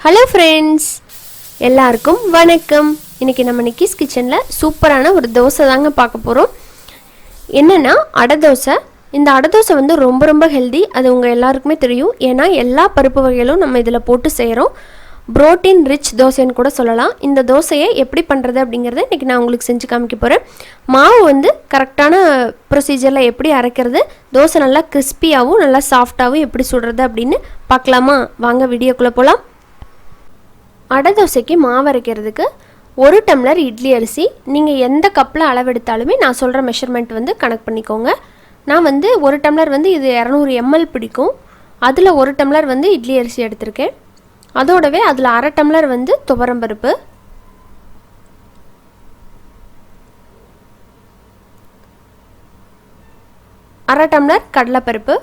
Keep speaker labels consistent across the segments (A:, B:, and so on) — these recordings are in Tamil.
A: ஹலோ ஃப்ரெண்ட்ஸ், எல்லாருக்கும் வணக்கம். இன்றைக்கி நம்ம நிக்கிஸ் கிச்சனில் சூப்பரான ஒரு தோசை தாங்க பார்க்க போகிறோம். என்னென்னா அடை தோசை. இந்த அடை தோசை வந்து ரொம்ப ரொம்ப ஹெல்தி. அது உங்கள் எல்லாருக்குமே தெரியும். ஏன்னா எல்லா பருப்பு வகைகளும் நம்ம இதில் போட்டு செய்கிறோம். புரோட்டீன் ரிச் தோசைன்னு கூட சொல்லலாம். இந்த தோசையை எப்படி பண்ணுறது அப்படிங்கிறத இன்றைக்கி நான் உங்களுக்கு செஞ்சு காமிக்க போகிறேன். மாவு வந்து கரெக்டான ப்ரொசீஜரில் எப்படி அரைக்கிறது, தோசை நல்லா கிறிஸ்பியாகவும் நல்லா சாஃப்டாகவும் எப்படி சுடுறது அப்படின்னு பார்க்கலாமா? வாங்க வீடியோக்குள்ளே போகலாம். அடை தோசைக்கு மாவு அரைக்கிறதுக்கு 1 டம்ளர் இட்லி அரிசி. நீங்கள் எந்த கப்பில் அளவெடுத்தாலுமே நான் சொல்கிற மெஷர்மெண்ட் வந்து கணக்கு பண்ணிக்கோங்க. நான் வந்து 1 டம்ளர் வந்து இது 200 ml பிடிக்கும். அதில் 1 டம்ளர் வந்து இட்லி அரிசி எடுத்திருக்கேன். அதோடவே அதில் 1/2 டம்ளர் வந்து துவரம்பருப்பு, 1/2 டம்ளர் கடலைப்பருப்பு,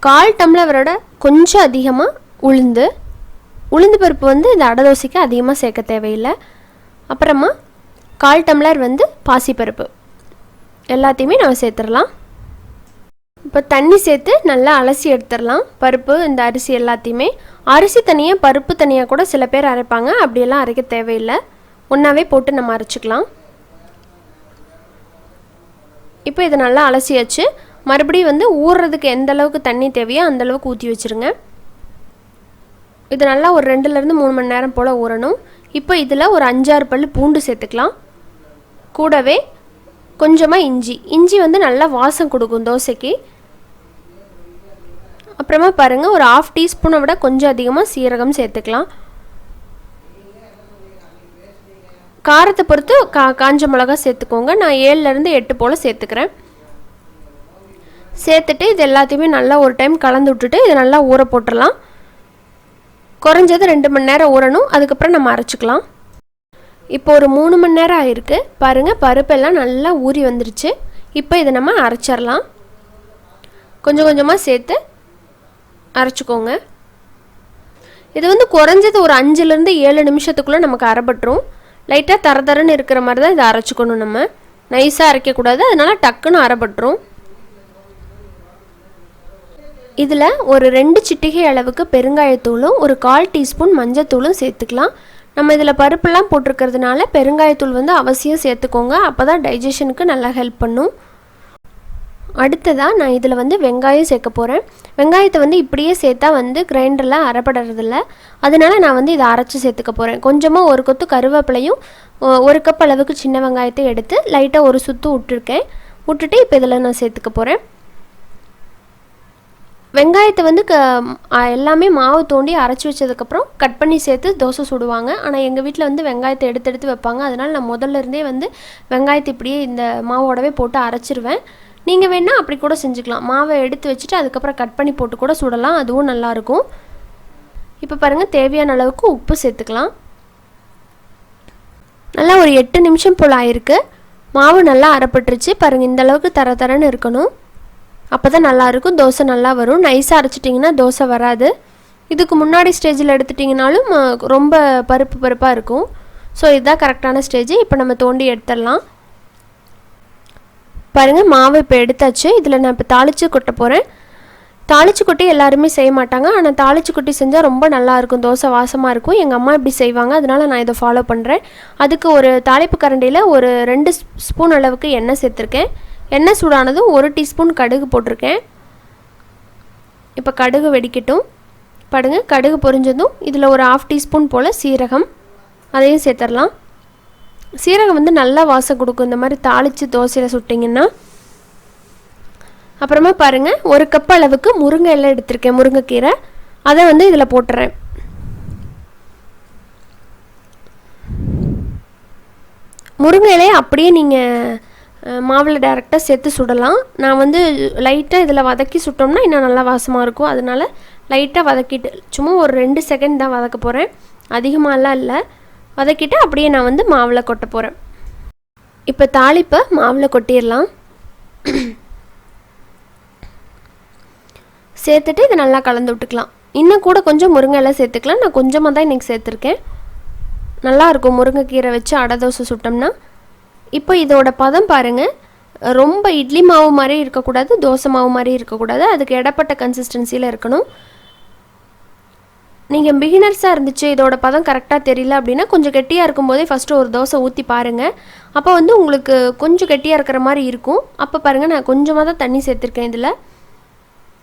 A: 1/4 டம்ளரோட கொஞ்சம் அதிகமாக உளுந்து பருப்பு வந்து இந்த அடை தோசைக்கு அதிகமாக சேர்க்க தேவையில்லை. அப்புறமா 1/4 டம்ளர் வந்து பாசிப்பருப்பு. எல்லாத்தையுமே நம்ம சேர்த்துடலாம். இப்போ தண்ணி சேர்த்து நல்லா அலசி எடுத்துடலாம். பருப்பு, இந்த அரிசி எல்லாத்தையுமே. அரிசி தனியாக பருப்பு தனியாக கூட சில பேர் அரைப்பாங்க. அப்படியெல்லாம் அரைக்க தேவையில்லை, ஒன்றாவே போட்டு நம்ம அரைச்சிக்கலாம். இப்போ இதை நல்லா அலசியாச்சு. மறுபடியும் வந்து ஊறுறதுக்கு எந்த அளவுக்கு தண்ணி தேவையோ அந்தளவுக்கு ஊற்றி வச்சுருங்க. இது நல்லா ஒரு 2-3 மணி நேரம் போல் ஊறணும். இப்போ இதில் ஒரு 5-6 பல் பூண்டு சேர்த்துக்கலாம். கூடவே கொஞ்சமாக இஞ்சி வந்து நல்லா வாசம் கொடுக்கும் தோசைக்கு. அப்புறமா பாருங்கள், ஒரு 1/2 டீஸ்பூனை விட கொஞ்சம் அதிகமாக சீரகம் சேர்த்துக்கலாம். காரத்தை பொறுத்து காஞ்ச மிளகா சேர்த்துக்கோங்க. நான் 7-8 போல் சேர்த்துக்கிறேன். சேர்த்துட்டு இது எல்லாத்தையுமே நல்லா ஒரு டைம் கலந்து விட்டுட்டு இதை நல்லா ஊற போட்டுடலாம். குறைஞ்சது 2 மணி நேரம் ஊறணும். அதுக்கப்புறம் நம்ம அரைச்சிக்கலாம். இப்போ ஒரு 3 மணி நேரம் ஆயிருக்கு. பாருங்கள், பருப்பெல்லாம் நல்லா ஊறி வந்துருச்சு. இப்போ இதை நம்ம அரைச்சிடலாம். கொஞ்சம் கொஞ்சமாக சேர்த்து அரைச்சிக்கோங்க. இது வந்து குறைஞ்சது ஒரு 5-7 நிமிஷத்துக்குள்ளே நமக்கு அரைப்பட்டுரும். லைட்டாக தரதரன்னு இருக்கிற மாதிரி தான் இதை அரைச்சிக்கணும். நம்ம நைஸாக அரைக்கக்கூடாது, அதனால் டக்குன்னு அரைப்பட்டுரும். இதில் ஒரு 2 சிட்டிகை அளவுக்கு பெருங்காயத்தூளும் ஒரு 1/4 டீஸ்பூன் மஞ்சத்தூளும் சேர்த்துக்கலாம். நம்ம இதில் பருப்புலாம் போட்டிருக்கிறதுனால பெருங்காயத்தூள் வந்து அவசியம் சேர்த்துக்கோங்க. அப்போ தான் டைஜஷனுக்கு நல்லா ஹெல்ப் பண்ணும். அடுத்ததாக நான் இதில் வந்து வெங்காயம் சேர்க்க போகிறேன். வெங்காயத்தை வந்து இப்படியே சேர்த்தா வந்து கிரைண்டரில் அரைப்படறதில்ல. அதனால நான் வந்து இதை அரைச்சி சேர்த்துக்க போகிறேன். கொஞ்சமாக ஒரு கொத்து கருவேப்பிலையும் 1 கப் அளவுக்கு சின்ன வெங்காயத்தை எடுத்து லைட்டாக ஒரு சுற்று விட்டுட்டு இப்போ இதில் நான் சேர்த்துக்க போகிறேன். வெங்காயத்தை வந்து எல்லாமே மாவு தோண்டி அரைச்சி வச்சதுக்கப்புறம் கட் பண்ணி சேர்த்து தோசை சுடுவாங்க. ஆனால் எங்கள் வீட்டில் வந்து வெங்காயத்தை எடுத்து வைப்பாங்க. அதனால் நான் முதல்ல இருந்தே வந்து வெங்காயத்தை இப்படியே இந்த மாவோடவே போட்டு அரைச்சிருவேன். நீங்கள் வேணால் அப்படி கூட செஞ்சுக்கலாம். மாவை எடுத்து வச்சுட்டு அதுக்கப்புறம் கட் பண்ணி போட்டு கூட சுடலாம், அதுவும் நல்லாயிருக்கும். இப்போ பாருங்கள், தேவையான அளவுக்கு உப்பு சேர்த்துக்கலாம். நல்லா ஒரு 8 நிமிஷம் போல் ஆயிருக்கு. மாவு நல்லா அரைப்பட்டுருச்சு. பாருங்கள், இந்த அளவுக்கு தரன்னு இருக்கணும். அப்போ தான் நல்லாயிருக்கும், தோசை நல்லா வரும். நைஸாக அரைச்சிட்டிங்கன்னா தோசை வராது. இதுக்கு முன்னாடி ஸ்டேஜில் எடுத்துட்டிங்கனாலும் ரொம்ப பருப்பாக இருக்கும். ஸோ இதுதான் கரெக்டான ஸ்டேஜ். இப்போ நம்ம தோண்டி எடுத்துடலாம். பாருங்கள், மாவு இப்போ எடுத்தாச்சு. இதில் நான் இப்போ தாளித்து கொட்ட போகிறேன். தாளித்து கொட்டி எல்லாருமே செய்ய மாட்டாங்க, ஆனால் தாளித்து கொட்டி செஞ்சால் ரொம்ப நல்லாயிருக்கும். தோசை வாசமாக இருக்கும். எங்கள் அம்மா இப்படி செய்வாங்க, அதனால் நான் இதை ஃபாலோ பண்ணுறேன். அதுக்கு ஒரு தாளிப்பு கரண்டியில் ஒரு 2 ஸ்பூன் அளவுக்கு எண்ணெய் சேர்த்துருக்கேன். எண்ணெய் சூடானதும் 1 டீஸ்பூன் கடுகு போட்டிருக்கேன். இப்போ கடுகு வெடிக்கட்டும். பாருங்க, கடுகு பொரிஞ்சதும் இதில் ஒரு 1/2 டீஸ்பூன் போல் சீரகம், அதையும் சேர்த்துடலாம். சீரகம் வந்து நல்லா வாசம் கொடுக்கும் இந்த மாதிரி தாளித்து தோசையில் சுட்டிங்கன்னா. அப்புறமா பாருங்கள், 1 கப் அளவுக்கு முருங்கை எல்லாம் எடுத்திருக்கேன், முருங்கைக்கீரை. அதை வந்து இதில் போட்டுறேன். முருங்கை இலையை அப்படியே நீங்கள் மாவில் டைரெக்டாக சேர்த்து சுடலாம். நான் வந்து லைட்டாக இதில் வதக்கி சுட்டோம்னா இன்னும் நல்லா வாசமாக இருக்கும். அதனால் லைட்டாக வதக்கிட்டு சும்மா ஒரு 2 செகண்ட் தான் வதக்க போகிறேன், அதிகமாகலாம் இல்லை. வதக்கிட்டு அப்படியே நான் வந்து மாவில் கொட்ட போகிறேன். இப்போ தாளிப்பை மாவில் கொட்டிடலாம். சேர்த்துட்டு இதை நல்லா கலந்து விட்டுக்கலாம். இன்னும் கூட கொஞ்சம் முருங்கை எல்லாம் சேர்த்துக்கலாம். நான் கொஞ்சமாக தான் இன்றைக்கி சேர்த்துருக்கேன். நல்லாயிருக்கும் முருங்கைக்கீரை வச்சு அடை தோசை சுட்டோம்னா. இப்போ இதோட பதம் பாருங்கள், ரொம்ப இட்லி மாவு மாதிரி இருக்கக்கூடாது, தோசை மாவு மாதிரி இருக்கக்கூடாது. அதுக்கு இடப்பட்ட கன்சிஸ்டன்சியில் இருக்கணும். நீங்கள் பிகினர்ஸாக இருந்துச்சு, இதோட பதம் கரெக்டாக தெரியல அப்படின்னா கொஞ்சம் கெட்டியாக இருக்கும்போதே ஃபஸ்ட்டு ஒரு தோசை ஊற்றி பாருங்கள். அப்போ வந்து உங்களுக்கு கொஞ்சம் கெட்டியாக இருக்கிற மாதிரி இருக்கும். அப்போ பாருங்கள், நான் கொஞ்சமாக தான் தண்ணி சேர்த்துருக்கேன் இதில்.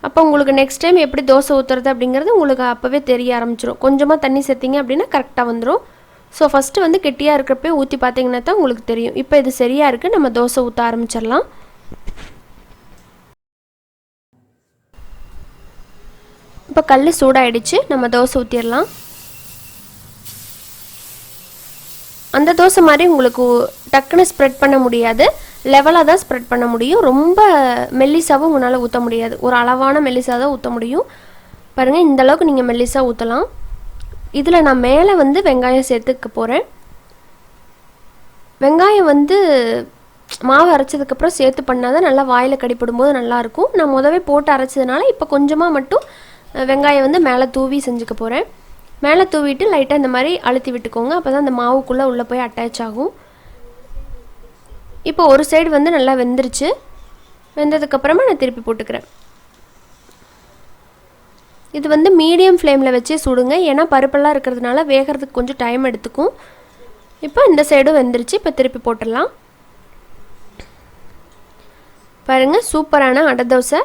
A: அப்போ உங்களுக்கு நெக்ஸ்ட் டைம் எப்படி தோசை ஊற்றுறது அப்படிங்கிறது உங்களுக்கு அப்போவே தெரிய ஆரம்பிச்சிடும். கொஞ்சமாக தண்ணி சேர்த்திங்க அப்படின்னா கரெக்டாக வந்துடும். ஸோ ஃபஸ்ட்டு வந்து கெட்டியாக இருக்கிறப்பே ஊற்றி பார்த்தீங்கன்னா தான் உங்களுக்கு தெரியும். இப்போ இது சரியாக இருக்குது, நம்ம தோசை ஊற்ற ஆரம்பிச்சிடலாம். இப்போ கல் சூடாகிடுச்சு, நம்ம தோசை ஊற்றிடலாம். அந்த தோசை மாதிரி உங்களுக்கு டக்குன்னு ஸ்ப்ரெட் பண்ண முடியாது, லெவலாக தான் ஸ்ப்ரெட் பண்ண முடியும். ரொம்ப மெல்லிசாவும் உங்களால் ஊற்ற முடியாது, ஒரு அளவான மெல்லிசாக தான் ஊற்ற முடியும். பாருங்கள், இந்தளவுக்கு நீங்கள் மெல்லிசாக ஊற்றலாம். இதில் நான் மேலே வந்து வெங்காயம் சேர்த்துக்க போகிறேன். வெங்காயம் வந்து மாவு அரைச்சதுக்கப்புறம் சேர்த்து பண்ணால் தான் நல்லா வாயில் கடிப்படும் போது நல்லாயிருக்கும். நான் முதவே போட்டு அரைச்சதுனால இப்போ கொஞ்சமாக மட்டும் வெங்காயம் வந்து மேலே தூவி செஞ்சுக்க போகிறேன். மேலே தூவிட்டு லைட்டாக இந்த மாதிரி அழுத்தி விட்டுக்கோங்க, அப்போ தான் அந்த மாவுக்குள்ளே உள்ளே போய் அட்டாச் ஆகும். இப்போ ஒரு சைடு வந்து நல்லா வெந்துருச்சு. வெந்ததுக்கப்புறமா நான் திருப்பி போட்டுக்கிறேன். இது வந்து மீடியம் ஃப்ளேமில் வச்சே சுடுங்க, ஏன்னா பருப்பெல்லாம் இருக்கிறதுனால வேகிறதுக்கு கொஞ்சம் டைம் எடுத்துக்கும். இப்போ இந்த சைடும் வெந்துருச்சு. இப்போ திருப்பி போட்டுடலாம். பாருங்கள், சூப்பரான அடை தோசை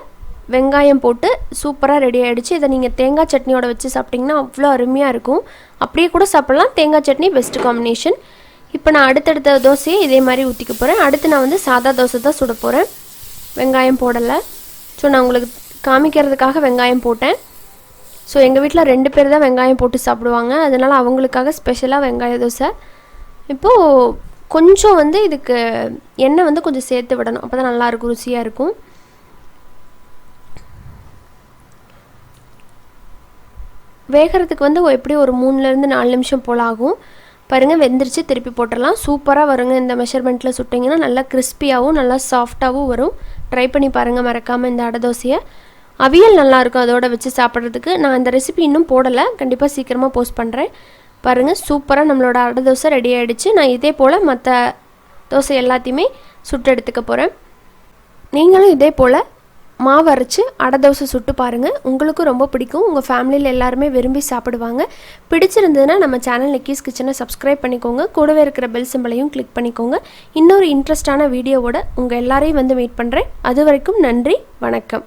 A: வெங்காயம் போட்டு சூப்பராக ரெடி ஆகிடுச்சு. இதை நீங்கள் தேங்காய் சட்னியோட வச்சு சாப்பிட்டிங்கன்னா அவ்வளோ அருமையாக இருக்கும். அப்படியே கூட சாப்பிட்லாம், தேங்காய் சட்னி பெஸ்ட் காம்பினேஷன். இப்போ நான் அடுத்தடுத்த தோசையை இதே மாதிரி ஊற்றிக்க போகிறேன். அடுத்து நான் வந்து சாதா தோசை தான் சுட போகிறேன், வெங்காயம் போடலை. ஸோ நான் உங்களுக்கு காமிக்கிறதுக்காக வெங்காயம் போட்டேன். ஸோ எங்கள் வீட்டில் 2 பேர் தான் வெங்காயம் போட்டு சாப்பிடுவாங்க, அதனால் அவங்களுக்காக ஸ்பெஷலாக வெங்காய தோசை. இப்போது கொஞ்சம் வந்து இதுக்கு எண்ணெய் வந்து கொஞ்சம் சேர்த்து விடணும், அப்போ தான் நல்லாயிருக்கும், ருசியாக இருக்கும். வேகிறதுக்கு வந்து எப்படி ஒரு 3லேருந்து 4 நிமிஷம் போல் ஆகும். பாருங்கள், வெந்துருச்சு. திருப்பி போட்டுடலாம். சூப்பராக வருங்க. இந்த மெஷர்மெண்ட்டில் சுட்டிங்கன்னா நல்லா கிறிஸ்பியாகவும் நல்லா சாஃப்டாகவும் வரும். ட்ரை பண்ணி பாருங்கள் மறக்காமல் இந்த அடை தோசையை. அவியல் நல்லாயிருக்கும் அதோட வச்சு சாப்பிட்றதுக்கு. நான் இந்த ரெசிபி இன்னும் போடலை, கண்டிப்பாக சீக்கிரமாக போஸ்ட் பண்ணுறேன். பாருங்கள், சூப்பராக நம்மளோட அடை தோசை ரெடி ஆகிடுச்சு. நான் இதே போல் மற்ற தோசை எல்லாத்தையுமே சுட்டு எடுத்துக்க போகிறேன். நீங்களும் இதே போல் மாவு அரைச்சி அடை தோசை சுட்டு பாருங்கள், உங்களுக்கும் ரொம்ப பிடிக்கும். உங்கள் ஃபேமிலியில் எல்லாருமே விரும்பி சாப்பிடுவாங்க. பிடிச்சிருந்ததுன்னா நம்ம சேனல் நிக்கீஸ் கிச்சனை சப்ஸ்கிரைப் பண்ணிக்கோங்க, கூடவே இருக்கிற பெல் சிம்பளையும் கிளிக் பண்ணிக்கோங்க. இன்னொரு இன்ட்ரெஸ்டான வீடியோவோட உங்கள் எல்லாரையும் வந்து மீட் பண்ணுறேன். அது வரைக்கும் நன்றி, வணக்கம்.